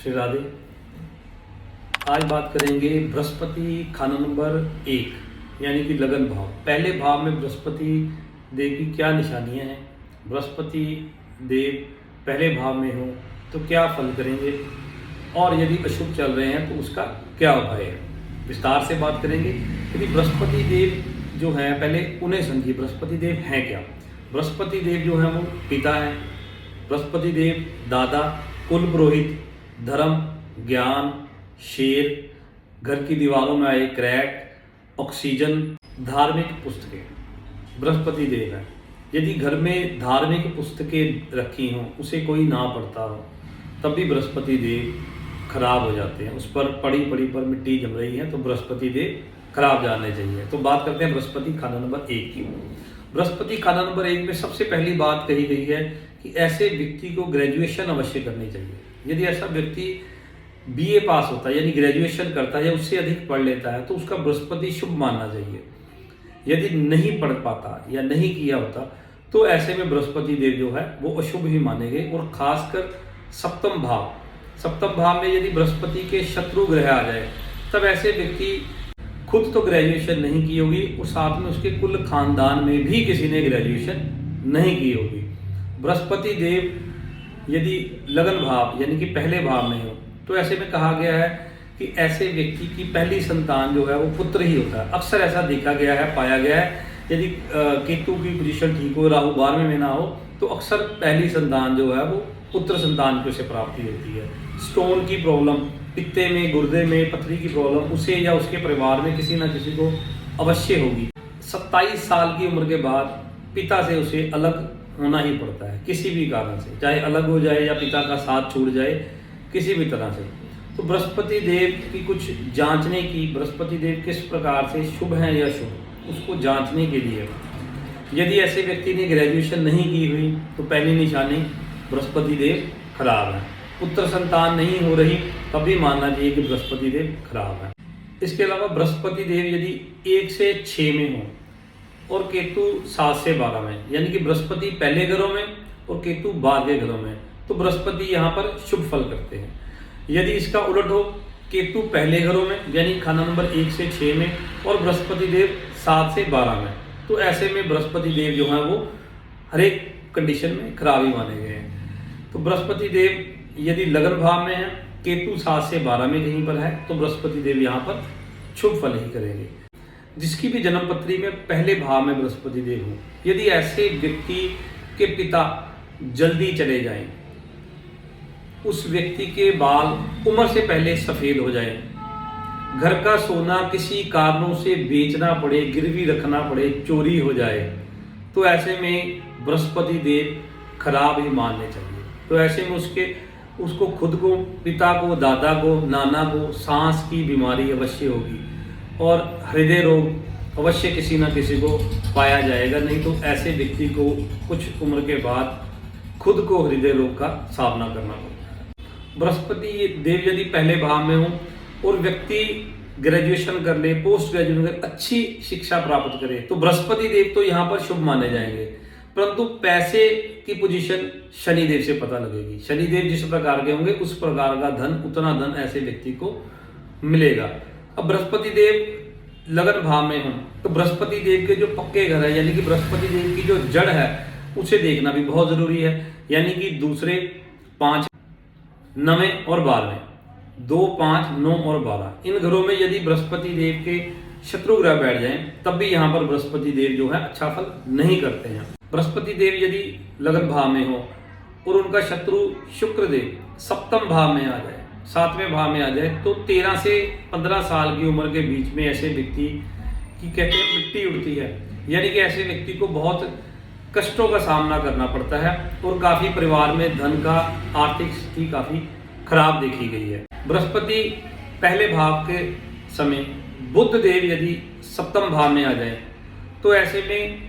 श्री राधे। आज बात करेंगे बृहस्पति खाना नंबर 1 यानी कि लगन भाव। पहले भाव में बृहस्पति देव की क्या निशानियां हैं, बृहस्पति देव पहले भाव में हो तो क्या फल करेंगे, और यदि अशुभ चल रहे हैं तो उसका क्या उपाय है, विस्तार से बात करेंगे। यदि बृहस्पति देव जो है, पहले उन्हें समझिए बृहस्पति देव हैं क्या। बृहस्पति देव जो है वो पिता हैं। बृहस्पति देव दादा, कुल पुरोहित, धर्म, ज्ञान, शेर, घर की दीवारों में आए क्रैक, ऑक्सीजन, धार्मिक पुस्तकें, बृहस्पति देव है। यदि घर में धार्मिक पुस्तकें रखी हों, उसे कोई ना पढ़ता हो, तब भी बृहस्पति देव खराब हो जाते हैं। उस पर पड़ी पर मिट्टी जम रही है तो बृहस्पति देव खराब जाने चाहिए। तो बात करते हैं बृहस्पति खाना नंबर 1 की। बृहस्पति खाना नंबर 1 में सबसे पहली बात कही गई है कि ऐसे व्यक्ति को ग्रेजुएशन अवश्य करनी चाहिए। यदि ऐसा व्यक्ति बीए पास होता है यानी ग्रेजुएशन करता है या उससे अधिक पढ़ लेता है तो उसका बृहस्पति शुभ मानना चाहिए। यदि नहीं पढ़ पाता या नहीं किया होता तो ऐसे में बृहस्पति देव जो है वो अशुभ ही माने गए। और खासकर सप्तम भाव में यदि बृहस्पति के शत्रु ग्रह आ जाए तब ऐसे व्यक्ति खुद तो ग्रेजुएशन नहीं की होगी और साथ में उसके कुल खानदान में भी किसी ने ग्रेजुएशन नहीं की होगी। बृहस्पति देव यदि लगन भाव यानी कि पहले भाव में हो तो ऐसे में कहा गया है कि ऐसे व्यक्ति की पहली संतान जो है वो पुत्र ही होता है। अक्सर ऐसा देखा गया है, पाया गया है। यदि केतु की पोजीशन ठीक हो, राहु 12वें में ना हो तो अक्सर पहली संतान जो है वो पुत्र संतान की उसे प्राप्ति होती है। स्टोन की प्रॉब्लम, पित्ते में, गुर्दे में पथरी की प्रॉब्लम उसे या उसके परिवार में किसी न किसी को अवश्य होगी। 27 साल की उम्र के बाद पिता से उसे अलग होना ही पड़ता है किसी भी कारण से, चाहे अलग हो जाए या पिता का साथ छूट जाए किसी भी तरह से। तो बृहस्पति देव की कुछ जांचने की, बृहस्पति देव किस प्रकार से शुभ हैं या शुभ, उसको जांचने के लिए यदि ऐसे व्यक्ति ने ग्रेजुएशन नहीं की हुई तो पहली निशानी बृहस्पति देव खराब है। पुत्र संतान नहीं हो रही तब भी मानना चाहिए कि बृहस्पति देव खराब है। इसके अलावा बृहस्पति देव यदि 1 से 6 में हो और केतु 7 से 12 में, यानी कि बृहस्पति पहले घरों में और केतु बाद के घरों में, तो बृहस्पति यहाँ पर शुभ फल करते हैं। यदि इसका उलट हो, केतु पहले घरों में यानी खाना नंबर 1 से 6 में और बृहस्पति देव 7 से 12 में, तो ऐसे में बृहस्पति देव जो है वो हर एक कंडीशन में खराब ही माने गए हैं। तो बृहस्पति देव यदि लगन भाव में है, केतु 7 से 12 में कहीं पर है, तो बृहस्पति देव यहाँ पर शुभ फल ही करेंगे। जिसकी भी जन्म पत्री में पहले भाव में बृहस्पति देव हो, यदि ऐसे व्यक्ति के पिता जल्दी चले जाएं, उस व्यक्ति के बाल उम्र से पहले सफेद हो जाएं, घर का सोना किसी कारणों से बेचना पड़े, गिरवी रखना पड़े, चोरी हो जाए, तो ऐसे में बृहस्पति देव खराब ही मानने चाहिए। तो ऐसे में उसको खुद को, पिता को, दादा को, नाना को सांस की बीमारी अवश्य होगी और हृदय रोग अवश्य किसी न किसी को पाया जाएगा। नहीं तो ऐसे व्यक्ति को कुछ उम्र के बाद खुद को हृदय रोग का सामना करना पड़ता है। बृहस्पति देव यदि पहले भाव में हो और व्यक्ति ग्रेजुएशन कर ले, पोस्ट ग्रेजुएशन कर, अच्छी शिक्षा प्राप्त करे, तो बृहस्पति देव तो यहाँ पर शुभ माने जाएंगे। परंतु पैसे की पोजीशन शनिदेव से पता लगेगी। शनिदेव जिस प्रकार के होंगे उस प्रकार का धन, उतना धन ऐसे व्यक्ति को मिलेगा। अब बृहस्पति देव लगन भाव में हो तो बृहस्पति देव के जो पक्के घर है यानी कि बृहस्पति देव की जो जड़ है उसे देखना भी बहुत जरूरी है। यानी कि दूसरे 5, 9 और 12, 2, 5, 9 और 12 इन घरों में यदि बृहस्पति देव के शत्रु ग्रह बैठ जाएं तब भी यहाँ पर बृहस्पति देव जो है अच्छा फल नहीं करते हैं। बृहस्पति देव यदि लगन भाव में हो और उनका शत्रु शुक्र देव सप्तम भाव में आ जाए, 7वें भाव में आ जाए, तो 13 से 15 साल की उम्र के बीच में ऐसे व्यक्ति की कहते हैं मिट्टी उड़ती है। यानी कि ऐसे व्यक्ति को बहुत कष्टों का सामना करना पड़ता है और काफी परिवार में धन का, आर्थिक स्थिति काफी खराब देखी गई है। बृहस्पति पहले भाव के समय बुध देव यदि सप्तम भाव में आ जाए तो ऐसे में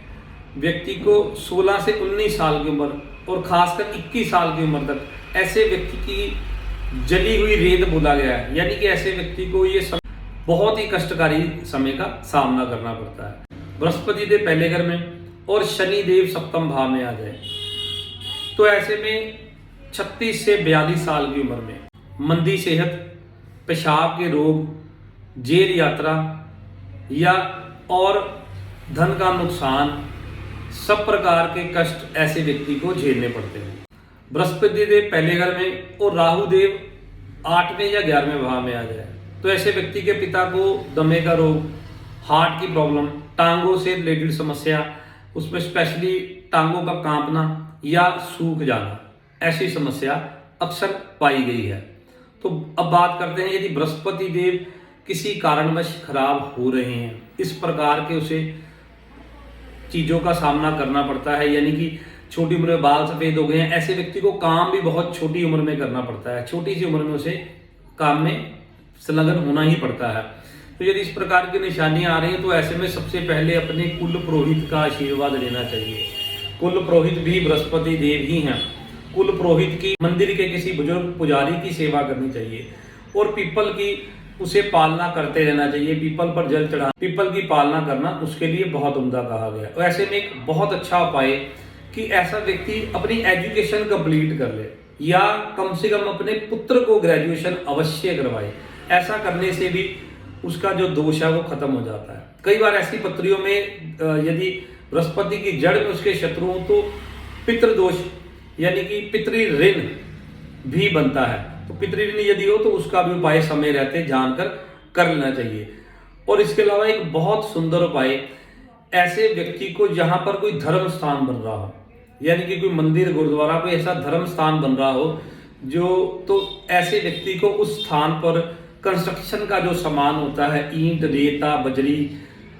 व्यक्ति को 16 से 19 साल की उम्र और खासकर 21 साल की उम्र तक ऐसे व्यक्ति की जली हुई रेत बोला गया है। यानी कि ऐसे व्यक्ति को ये बहुत ही कष्टकारी समय का सामना करना पड़ता है। बृहस्पति देव पहले घर में और शनि देव सप्तम भाव में आ जाए तो ऐसे में 36 से 42 साल की उम्र में मंदी सेहत, पेशाब के रोग, जेल यात्रा या और धन का नुकसान, सब प्रकार के कष्ट ऐसे व्यक्ति को झेलने पड़ते हैं। बृहस्पति देव पहले घर में और राहु देव 8वें या 11वें भाव में आ जाए तो ऐसे व्यक्ति के पिता को दमे का रोग, हार्ट की प्रॉब्लम, टांगों से रिलेटेड समस्या, उसमें स्पेशली टांगों का कांपना या सूख जाना, ऐसी समस्या अक्सर पाई गई है। तो अब बात करते हैं, यदि बृहस्पति देव किसी कारणवश खराब हो रहे हैं, इस प्रकार के उसे चीज़ों का सामना करना पड़ता है, यानी कि छोटी उम्र में बाल सफ़ेद हो गए हैं, ऐसे व्यक्ति को काम भी बहुत छोटी उम्र में करना पड़ता है, छोटी सी उम्र में उसे काम में संलग्न होना ही पड़ता है। तो यदि इस प्रकार की निशानियां आ रही हैं तो ऐसे में सबसे पहले अपने कुल पुरोहित का आशीर्वाद लेना चाहिए। कुल पुरोहित भी बृहस्पति देव ही हैं। कुल पुरोहित की मंदिर के किसी बुजुर्ग पुजारी की सेवा करनी चाहिए और पीपल की उसे पालना करते रहना चाहिए। पीपल पर जल चढ़ा, पीपल की पालना करना उसके लिए बहुत उम्दा कहा गया। तो ऐसे में एक बहुत अच्छा उपाय कि ऐसा व्यक्ति अपनी एजुकेशन कंप्लीट कर ले या कम से कम अपने पुत्र को ग्रेजुएशन अवश्य करवाए। ऐसा करने से भी उसका जो दोष है वो खत्म हो जाता है। कई बार ऐसी पत्रियों में यदि बृहस्पति की जड़ में उसके शत्रु हो तो पितृदोष यानी कि पितृ ऋण भी बनता है। तो पितृ ऋण यदि हो तो उसका भी उपाय समय रहते जानकर कर लेना चाहिए। और इसके अलावा एक बहुत सुंदर उपाय, ऐसे व्यक्ति को जहां पर कोई धर्म स्थान बन रहा हो, यानी कि कोई मंदिर, गुरुद्वारा, कोई ऐसा धर्म स्थान बन रहा हो जो, तो ऐसे व्यक्ति को उस स्थान पर कंस्ट्रक्शन का जो सामान होता है, ईंट, रेता, बजरी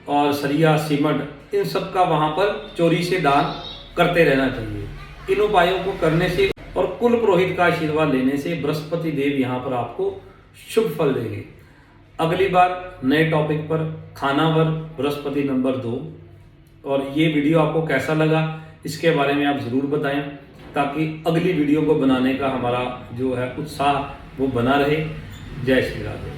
और सरिया, सीमेंट, इन सब का वहां पर चोरी से दान करते रहना चाहिए। इन उपायों को करने से और कुल पुरोहित का आशीर्वाद लेने से बृहस्पति देव यहाँ पर आपको शुभ फल देंगे। अगली बार नए टॉपिक पर खानावर बृहस्पति नंबर 2। और ये वीडियो आपको कैसा लगा इसके बारे में आप ज़रूर बताएं ताकि अगली वीडियो को बनाने का हमारा जो है उत्साह वो बना रहे। जय श्री राधे।